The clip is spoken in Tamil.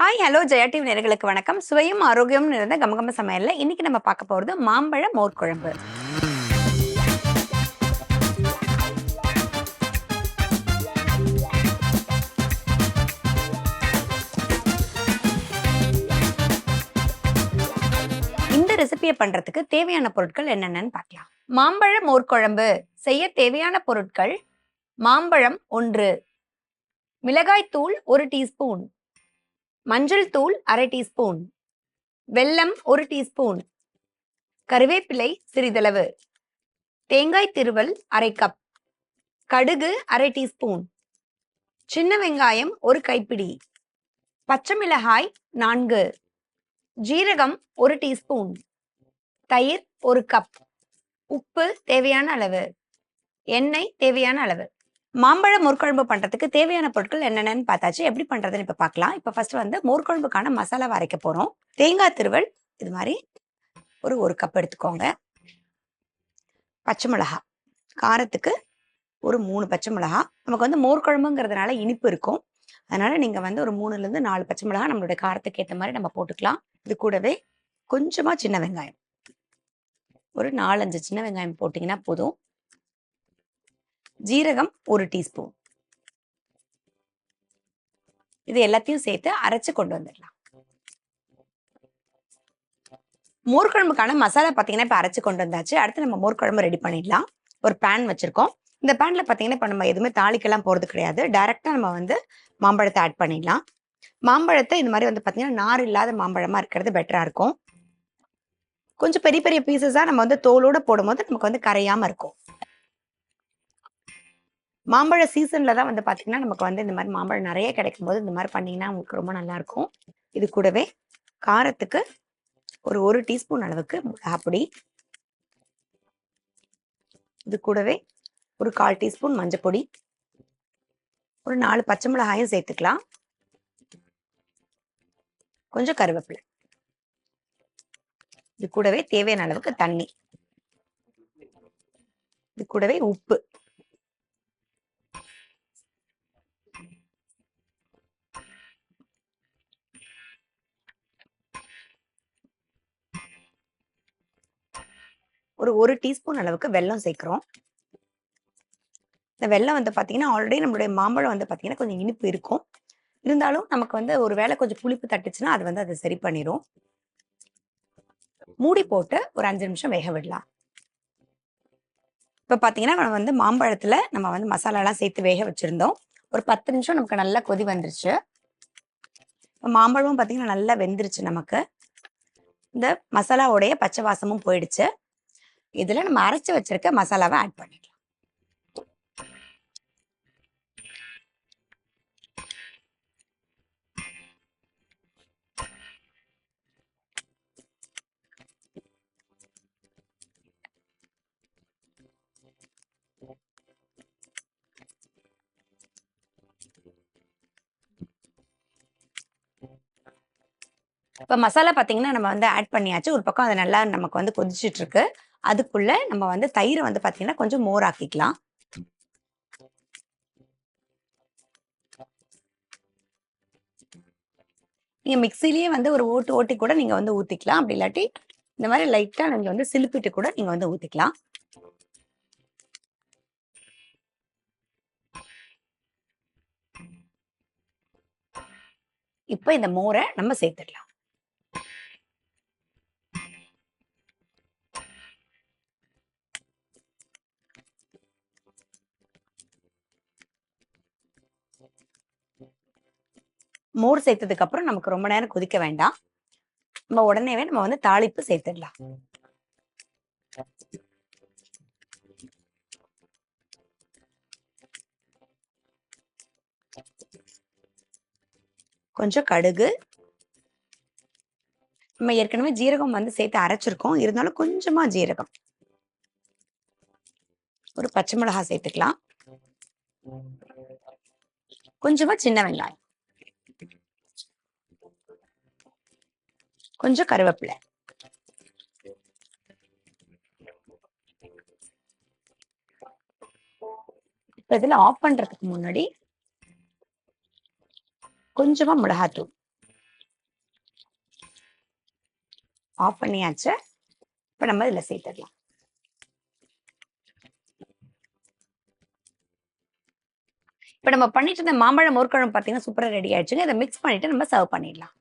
ஹாய் ஹலோ ஜெயா டிவி நேயர்களுக்கு வணக்கம். சுவையும் ஆரோக்கியமும் நிறைந்த கமகம சமையல்ல இன்னைக்கு நம்ம பார்க்க போறது மாம்பழ மோர் குழம்பு. இந்த ரெசிபியை பண்றதுக்கு தேவையான பொருட்கள் என்னென்னு பார்க்கலாம். மாம்பழ மோர் குழம்பு செய்ய தேவையான பொருட்கள்: மாம்பழம் 1, மிளகாய் தூள் 1 டீஸ்பூன், மஞ்சள் தூள் 1/2 டீஸ்பூன், வெல்லம் 1 டீஸ்பூன், கறிவேப்பிலை சிறிதளவு, தேங்காய் திருவல் 1/2 கப், கடுகு 1/2 டீஸ்பூன், சின்ன வெங்காயம் 1 கைப்பிடி, பச்சை மிளகாய் 4, ஜீரகம் 1 டீஸ்பூன், தயிர் 1 கப், உப்பு தேவையான அளவு, எண்ணெய் தேவையான அளவு. மாம்பழ மோர்குழம்பு பண்றதுக்கு தேவையான பொருட்கள் என்னென்னு பார்த்தாச்சு. எப்படி பண்றதுன்னு இப்ப பார்க்கலாம். இப்ப ஃபர்ஸ்ட் வந்து மோர்குழம்புக்கான மசாலா அரைக்க போறோம். தேங்காய் திருவல் இது மாதிரி ஒரு கப் எடுத்துக்கோங்க. பச்சை மிளகா, காரத்துக்கு ஒரு 3 பச்சை மிளகா. நமக்கு வந்து மோர் குழம்புங்கிறதுனால இனிப்பு இருக்கும். அதனால நீங்க வந்து ஒரு 3ல இருந்து 4 பச்சை மிளகா நம்மளுடைய காரத்துக்கு ஏற்ற மாதிரி நம்ம போட்டுக்கலாம். இது கூடவே கொஞ்சமா சின்ன வெங்காயம், ஒரு 4-5 சின்ன வெங்காயம் போட்டீங்கன்னா போதும். ஜீரகம் 1 டீஸ்பூன். இது எல்லாத்தையும் சேர்த்து அரைச்சு கொண்டு வந்துடலாம். மோர் குழம்புக்கான மசாலா பார்த்தீங்கன்னா இப்போ அரைச்சு கொண்டு வந்தாச்சு. அடுத்து நம்ம மோர் குழம்பு ரெடி பண்ணிடலாம். ஒரு பேன் வச்சிருக்கோம். இந்த பேன்ல பார்த்தீங்கன்னா இப்போ நம்ம எதுவுமே தாளிக்கெல்லாம் போறது கிடையாது. டைரக்டா நம்ம வந்து மாம்பழத்தை ஆட் பண்ணிடலாம். மாம்பழத்தை இந்த மாதிரி வந்து பார்த்தீங்கன்னா நார் இல்லாத மாம்பழமா இருக்கிறது பெட்டரா இருக்கும். கொஞ்சம் பெரிய பெரிய பீசஸா நம்ம வந்து தோலோட போடும்போது நமக்கு வந்து கரையாம இருக்கும். மாம்பழ சீசன்ல தான் வந்து பார்த்தீங்கன்னா நமக்கு வந்து இந்த மாதிரி மாம்பழம் நிறைய கிடைக்கும் போது இந்த மாதிரி பண்ணீங்கன்னா உங்களுக்கு ரொம்ப நல்லா இருக்கும். இது கூடவே காரத்துக்கு ஒரு 1 டீஸ்பூன் அளவுக்கு மிளகாப்பொடி, இது கூடவே ஒரு 1/4 டீஸ்பூன் மஞ்சப்பொடி, ஒரு 4 பச்சை மிளகாயும் சேர்த்துக்கலாம். கொஞ்சம் கருவேப்பிலை, இது கூடவே தேவையான அளவுக்கு தண்ணி, இது கூடவே உப்பு, ஒரு 1 டீஸ்பூன் அளவுக்கு வெல்லம் சேர்க்கிறோம். இந்த வெல்லம் வந்து பார்த்தீங்கன்னா ஆல்ரெடி நம்மளுடைய மாம்பழம் வந்து பார்த்தீங்கன்னா கொஞ்சம் இனிப்பு இருக்கும். இருந்தாலும் நமக்கு வந்து ஒரு வேளை கொஞ்சம் புளிப்பு தட்டுச்சுன்னா அது வந்து அதை சரி பண்ணிடும். மூடி போட்டு ஒரு 5 நிமிஷம் வேக விடலாம். இப்போ பார்த்தீங்கன்னா நம்ம வந்து மாம்பழத்துல நம்ம வந்து மசாலாலாம் சேர்த்து வேக வச்சிருந்தோம். ஒரு 10 நிமிஷம் நமக்கு நல்லா கொதி வந்துருச்சு. மாம்பழமும் பார்த்தீங்கன்னா நல்லா வெந்துருச்சு. நமக்கு இந்த மசாலாவுடைய பச்சை வாசமும் போயிடுச்சு. இதுல நம்ம அரைச்சு வச்சிருக்க மசாலாவை ஆட் பண்ணிடலாம். இப்போ மசாலா பார்த்தீங்கன்னா நம்ம வந்து ஆட் பண்ணியாச்சு. ஒரு பக்கம் அது நல்லா நமக்கு வந்து கொதிச்சுட்டு இருக்கு. அதுக்குள்ள நம்ம வந்து தயிரை வந்து பார்த்தீங்கன்னா கொஞ்சம் மோர் ஆக்கிக்கலாம். நீங்க மிக்சிலேயே வந்து ஒரு ஓட்டி கூட நீங்க வந்து ஊத்திக்கலாம். அப்படி இல்லாட்டி இந்த மாதிரி லைட்டா நீங்க வந்து சிலுப்பிட்டு கூட நீங்க வந்து ஊத்திக்கலாம். இப்போ இந்த மோரை நம்ம சேர்த்துடலாம். மோர் சேர்த்ததுக்கு அப்புறம் நமக்கு ரொம்ப நேரம் கொதிக்க வேண்டாம். நம்ம உடனேவே நம்ம வந்து தாளிப்பு சேர்த்துடலாம். கொஞ்சம் கடுகு, நம்ம ஏற்கனவே ஜீரகம் வந்து சேர்த்து அரைச்சிருக்கோம். இருந்தாலும் கொஞ்சமா ஜீரகம், ஒரு பச்சை மிளகாய் சேர்த்துக்கலாம். கொஞ்சமா சின்ன வெங்காயம், கொஞ்சம் கருவேப்பிலை, இப்ப இதுல ஆஃப் பண்றதுக்கு முன்னாடி கொஞ்சமா மிளகாத்தூள், ஆஃப் பண்ணியாச்சு. இப்போ நம்ம இதில் சேர்த்துடலாம். இப்போ நம்ம பண்ணிட்டு இருந்த மாம்பழ மோர்க்குழம்பு பார்த்தீங்கன்னா சூப்பராக ரெடி ஆயிடுச்சுங்க. இதை மிக்ஸ் பண்ணிட்டு நம்ம சர்வ் பண்ணிடலாம்.